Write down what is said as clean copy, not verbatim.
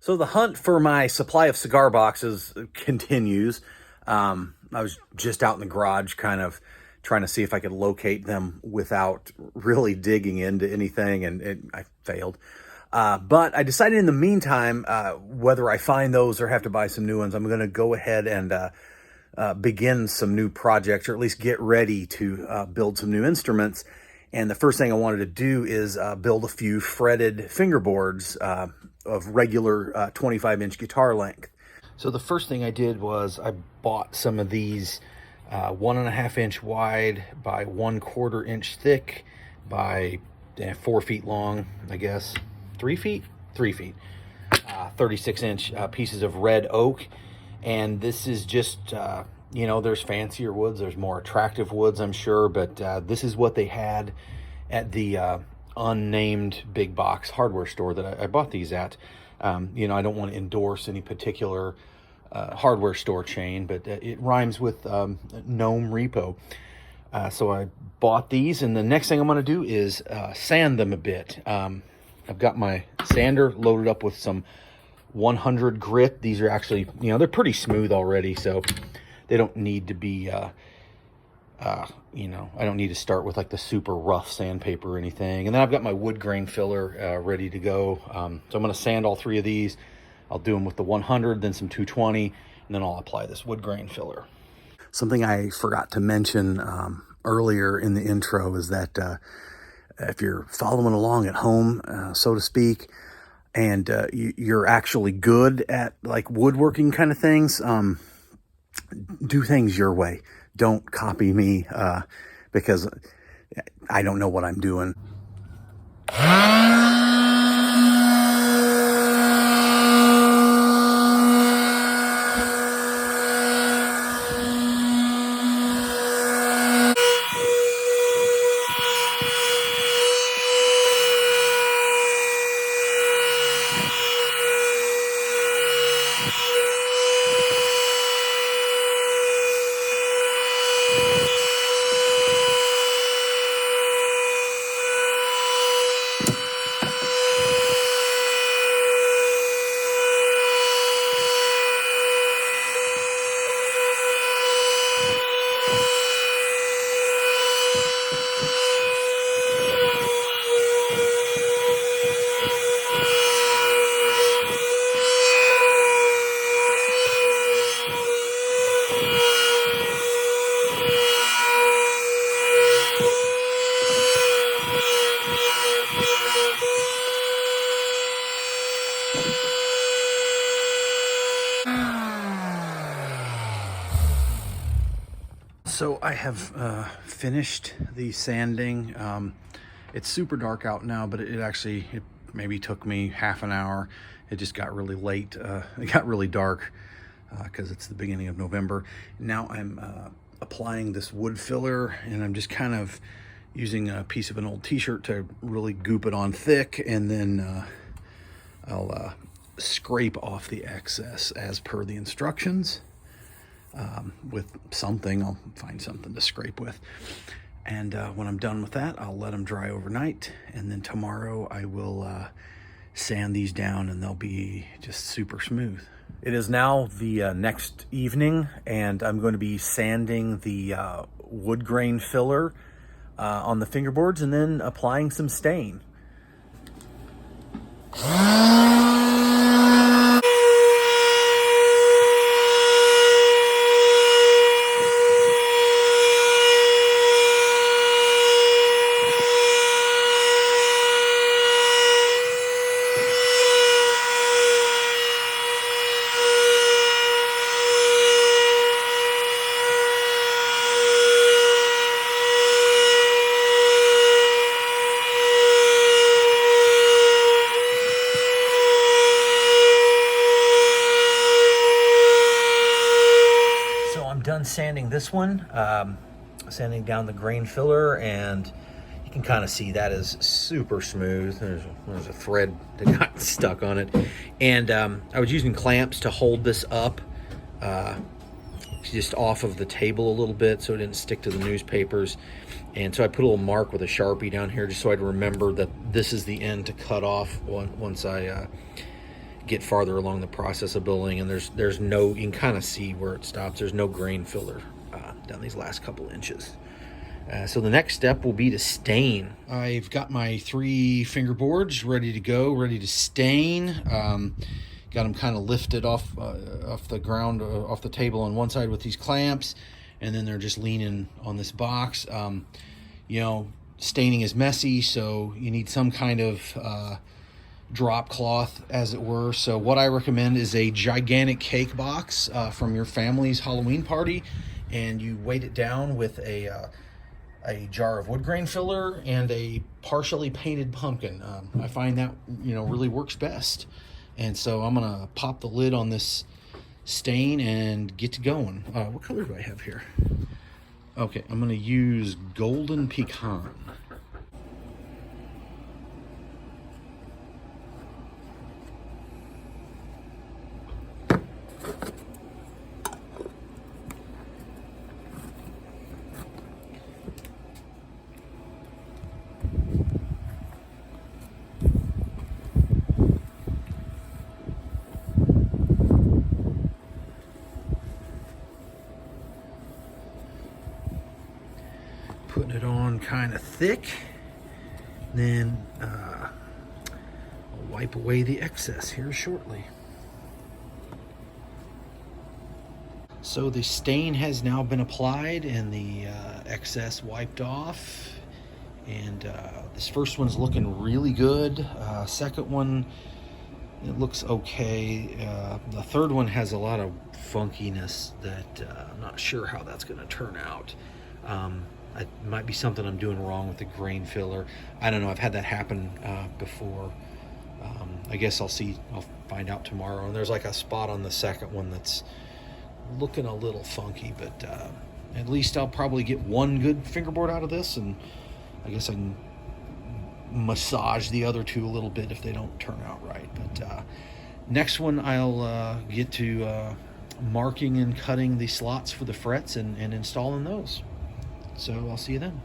So the hunt for my supply of cigar boxes continues. I was just out in the garage kind of trying to see if I could locate them without really digging into anything, and I failed. But I decided in the meantime, whether I find those or have to buy some new ones, I'm going to go ahead and begin some new projects, or at least get ready to build some new instruments. And the first thing I wanted to do is build a few fretted fingerboards of regular 25-inch guitar length. So the first thing I did was I bought some of these 1.5-inch wide by 1/4 inch thick by 4 feet long, I guess, 3 feet, 36-inch pieces of red oak. And this is just, you know, there's fancier woods, there's more attractive woods, I'm sure, but this is what they had at the unnamed big box hardware store that I bought these at. You know, I don't want to endorse any particular hardware store chain, but it rhymes with Gnome Repo. So I bought these, and the next thing I'm going to do is sand them a bit. I've got my sander loaded up with some 100 grit. These are actually, you know, they're pretty smooth already, so they don't need to be, you know, I don't need to start with like the super rough sandpaper or anything. And then I've got my wood grain filler ready to go. So I'm going to sand all 3 of these. I'll do them with the 100, then some 220, and then I'll apply this wood grain filler. Something I forgot to mention earlier in the intro is that if you're following along at home, so to speak, and you're actually good at like woodworking kind of things, do things your way. Don't copy me because I don't know what I'm doing. So I have finished the sanding. It's super dark out now, but it maybe took me half an hour. It just got really late. It got really dark because it's the beginning of November. Now I'm applying this wood filler, and I'm just kind of using a piece of an old t-shirt to really goop it on thick, and then I'll scrape off the excess as per the instructions. With something, I'll find something to scrape with. And when I'm done with that, I'll let them dry overnight. And then tomorrow I will sand these down, and they'll be just super smooth. It is now the next evening, and I'm going to be sanding the wood grain filler on the fingerboards, and then applying some stain. Done sanding this one, sanding down the grain filler, and you can kind of see that is super smooth. There's a thread that got stuck on it, and I was using clamps to hold this up just off of the table a little bit so it didn't stick to the newspapers. And so I put a little mark with a Sharpie down here just so I'd remember that this is the end to cut off once I get farther along the process of building, and there's no, you can kind of see where it stops. There's no grain filler down these last couple inches. So the next step will be to stain. I've got my 3 fingerboards ready to go, ready to stain. Got them kind of lifted off the ground, off the table on one side with these clamps, and then they're just leaning on this box. You know, staining is messy, so you need some kind of drop cloth, as it were. So what I recommend is a gigantic cake box from your family's Halloween party, and you weight it down with a jar of wood grain filler and a partially painted pumpkin. I find that, you know, really works best. And so I'm gonna pop the lid on this stain and get to going. What color do I have here? Okay, I'm gonna use Golden Pecan. Putting it on kind of thick, then I'll wipe away the excess here shortly. So the stain has now been applied and the excess wiped off, and this first one's looking really good. Second one, it looks okay. The third one has a lot of funkiness that I'm not sure how that's going to turn out. It might be something I'm doing wrong with the grain filler. I don't know. I've had that happen before. I guess I'll find out tomorrow. And there's like a spot on the second one that's looking a little funky, but at least I'll probably get one good fingerboard out of this, and I guess I can massage the other 2 a little bit if they don't turn out right. But next one, I'll get to marking and cutting the slots for the frets and installing those. So I'll see you then.